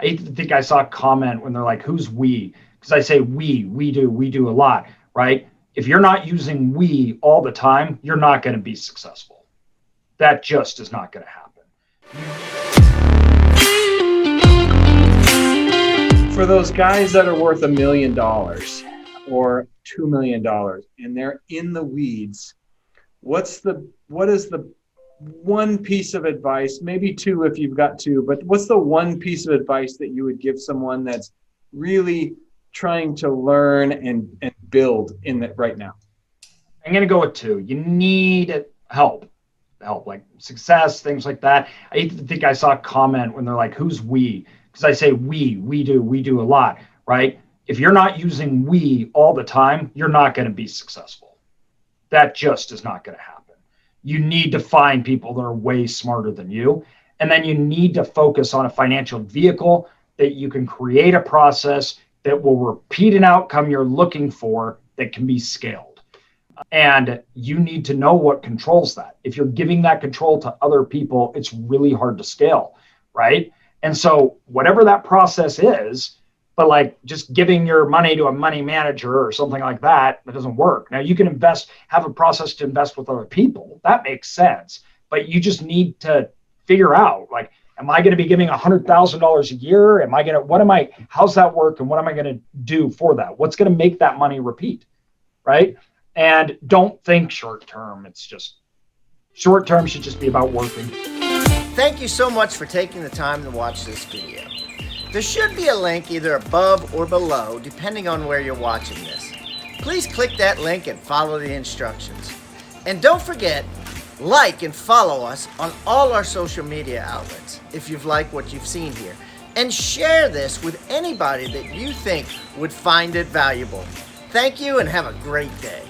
I think I saw a comment when they're like, who's we? Because I say we do a lot, right? If you're not using we all the time, you're not going to be successful. That just is not going to happen. For those guys that are worth $1 million or $2 million and they're in the weeds, what is the one piece of advice, maybe two if you've got two, but what's the one piece of advice that you would give someone that's really trying to learn and build in that right now? I'm going to go with two. You need help, like success, things like that. I think I saw a comment when they're like, who's we? Because I say we do a lot, right? If you're not using we all the time, you're not going to be successful. That just is not going to happen. You need to find people that are way smarter than you. And then you need to focus on a financial vehicle that you can create a process that will repeat an outcome you're looking for that can be scaled. And you need to know what controls that. If you're giving that control to other people, it's really hard to scale, right? And so whatever that process is, but like just giving your money to a money manager or something like that, that doesn't work. Now you can have a process to invest with other people. That makes sense. But you just need to figure out, like, am I going to be giving $100,000 a year? How's that work? And what am I going to do for that? What's going to make that money repeat? Right? And don't think short term. It's just short term should just be about working. Thank you so much for taking the time to watch this video. There should be a link either above or below, depending on where you're watching this. Please click that link and follow the instructions. And don't forget, like and follow us on all our social media outlets if you've liked what you've seen here. And share this with anybody that you think would find it valuable. Thank you and have a great day.